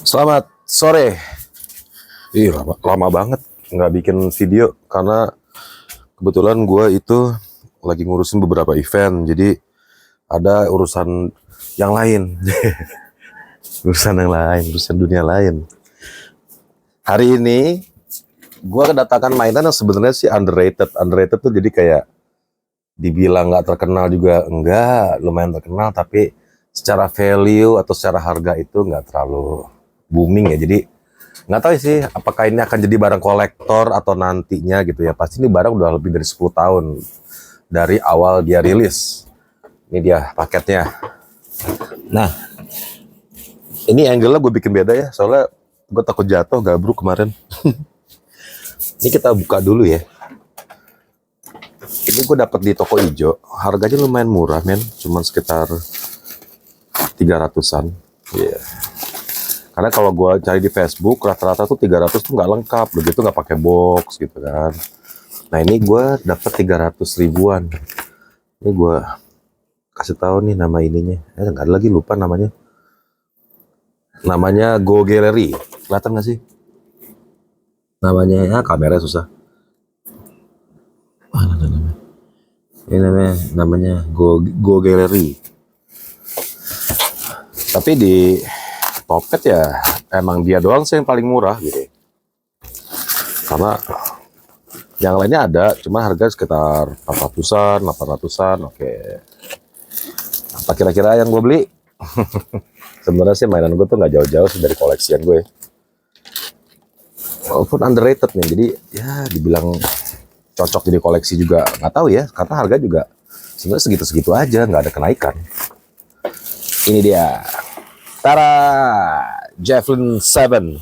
Selamat sore. Lama banget nggak bikin video karena kebetulan gue itu lagi ngurusin beberapa event, jadi ada urusan yang lain, urusan dunia lain. Hari ini gue kedatangan mainan yang sebenarnya sih underrated. Underrated tuh jadi kayak dibilang nggak terkenal juga enggak, lumayan terkenal, tapi secara value atau secara harga itu nggak terlalu booming ya. Jadi nggak tahu sih apakah ini akan jadi barang kolektor atau nantinya gitu ya. Pasti ini barang udah lebih dari 10 tahun dari awal dia rilis. Ini dia paketnya. Nah, ini angle-nya gue bikin beda ya, soalnya gue takut jatuh gabruk kemarin. Ini kita buka dulu ya. Ini gue dapat di toko hijau, harganya lumayan murah men, cuman sekitar 300-an. Iya. Yeah. Karena kalau gue cari di Facebook rata-rata tuh 300 tuh nggak lengkap, begitu nggak pakai box gitu kan. Nah ini gue dapat 300 ribuan. Ini gue kasih tahu nih nama ininya. Nggak ada lagi, lupa namanya. Namanya Go Gallery. Kelihatan nggak sih? Namanya ya, kamera susah. Mana namanya? Ini namanya Go Gallery. Tapi di Topet ya emang dia doang sih yang paling murah gitu. Karena yang lainnya ada, cuma harga sekitar 400-an, 800-an. Oke. Apa kira-kira yang gue beli? Sebenarnya sih mainan gue tuh nggak jauh-jauh sih dari koleksian gue. Walaupun underrated nih, jadi ya dibilang cocok jadi koleksi juga nggak tahu ya, karena harga juga sebenarnya segitu-segitu aja, nggak ada kenaikan. Ini dia. Tara, Javelin 7.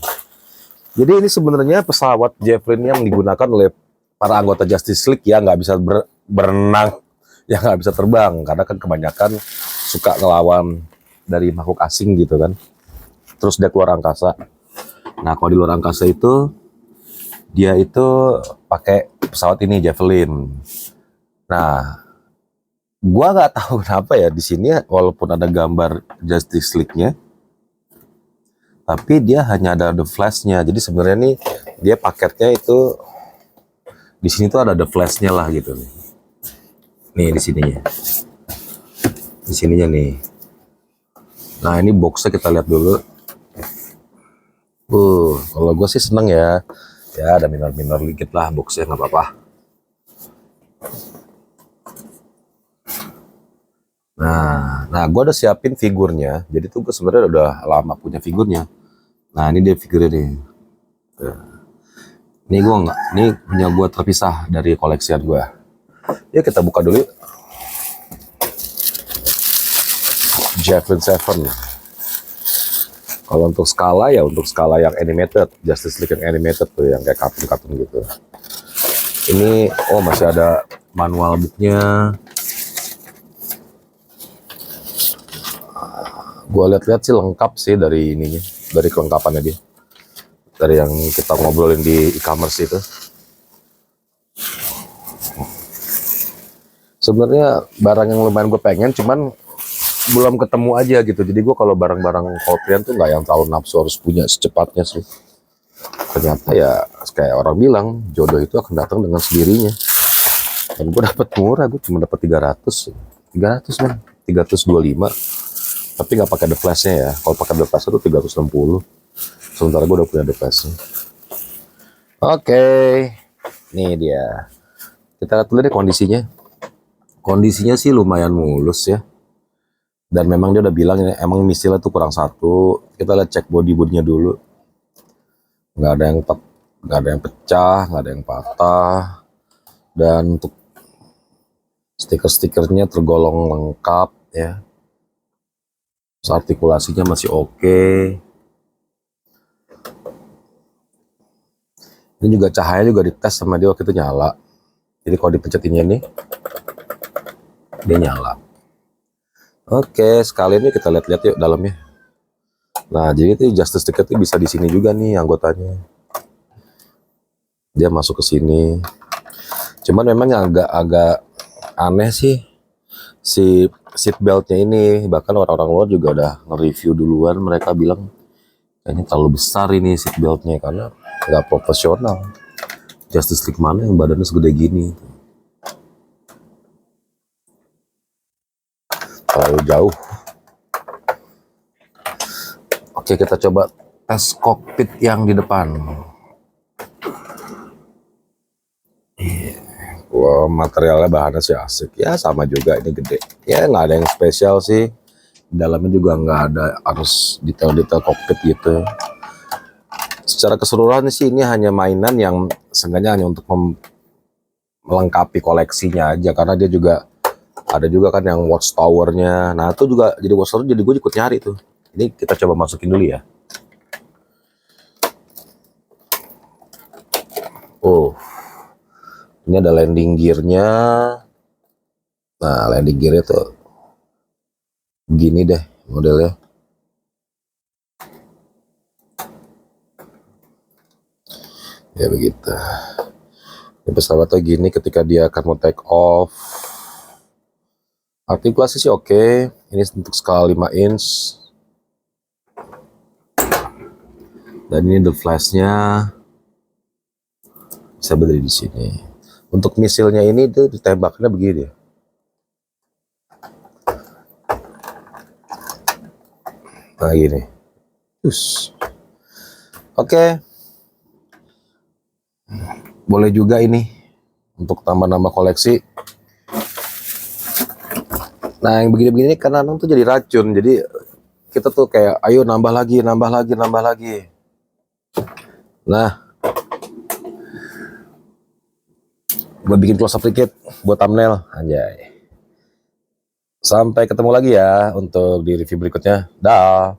Jadi ini sebenarnya pesawat Javelin yang digunakan oleh para anggota Justice League ya, nggak bisa berenang, ya nggak bisa terbang, karena kan kebanyakan suka ngelawan dari makhluk asing gitu kan. Terus dia keluar angkasa. Nah kalau di luar angkasa itu, dia itu pakai pesawat ini Javelin. Nah, gua nggak tahu kenapa ya di sini walaupun ada gambar Justice League-nya, tapi dia hanya ada The Flash-nya. Jadi sebenarnya nih dia paketnya itu di sini tuh ada The Flash-nya lah gitu nih. Nih di sininya. Di sininya nih. Nah, ini box-nya kita lihat dulu. Kalau gue sih seneng ya. Ya ada minor-minor dikit lah box-nya, nggak apa-apa. Nah, gue udah siapin figurnya. Jadi tuh gue sebenarnya udah lama punya figurnya. Nah, ini dia figurnya nih. Ini gue nggak, ini punya gue terpisah dari koleksian gue. Ya kita buka dulu. Javelin 7. Kalau untuk skala ya untuk skala yang animated, Justice League yang animated tuh, yang kayak kartun-kartun gitu. Ini masih ada manual booknya. Gue lihat-lihat sih lengkap sih dari ininya, dari kelengkapannya dia, dari yang kita ngobrolin di e-commerce itu. Sebenarnya barang yang lumayan gue pengen, cuman belum ketemu aja gitu. Jadi gue kalau barang-barang kopian tuh nggak yang terlalu nafsu harus punya secepatnya sih. Ternyata ya kayak orang bilang jodoh itu akan datang dengan sendirinya. Dan gue dapet murah, gue cuma dapet 300 man, 325. Tapi nggak pakai The Flash-nya ya. Kalau pakai The Flash itu 360. Sementara gue udah punya The Flash-nya. Oke, nih dia. Kita lihat dulu deh kondisinya. Kondisinya sih lumayan mulus ya. Dan memang dia udah bilang ini emang misilnya tuh kurang satu. Kita lihat cek body-bodinya dulu. Nggak ada yang pecah, nggak ada yang patah. Dan untuk stiker-stikernya tergolong lengkap ya. Artikulasinya masih oke. Ini juga cahaya juga dites sama dia waktu itu nyala. Jadi kalau dipencet ini dia nyala. Oke, sekali ini kita lihat-lihat yuk dalamnya. Nah, jadi itu Justice League itu bisa di sini juga nih anggotanya. Dia masuk ke sini. Cuman memang yang agak aneh sih si seat beltnya ini. Bahkan orang-orang luar juga udah nge-review duluan, mereka bilang Kayaknya terlalu besar ini seat beltnya karena nggak profesional. Justice League mana yang badannya segede gini? Terlalu jauh. Oke, kita coba tes kokpit yang di depan. Wah, materialnya bahannya sih asik. Ya sama juga, ini gede. Ya nggak ada yang spesial sih. Dalamnya juga nggak ada harus detail-detail kokpit gitu. Secara keseluruhan sih ini hanya mainan yang sengaja hanya untuk melengkapi koleksinya aja, karena dia juga ada juga kan yang watchtowernya. Nah itu juga jadi watchtower, jadi gue ikut nyari tuh. Ini kita coba masukin dulu ya. Oh, ini ada landing gearnya. Nah landing gearnya tuh gini deh modelnya. Ya begitu. Ini pesawatnya gini ketika dia akan mau take off. Artikulasi sih oke. Ini untuk skala 5 inch. Dan ini the flashnya bisa berdiri di sini. Untuk misilnya ini tuh ditembaknya begini. Nah gini. Oke. Boleh juga ini untuk tambah-nambah koleksi. Nah yang begini-begini kadang-kadang tuh jadi racun. Jadi kita tuh kayak ayo nambah lagi, nambah lagi, nambah lagi. Nah, gue bikin close up dikit buat thumbnail, anjay. Sampai ketemu lagi ya untuk di review berikutnya. Dah.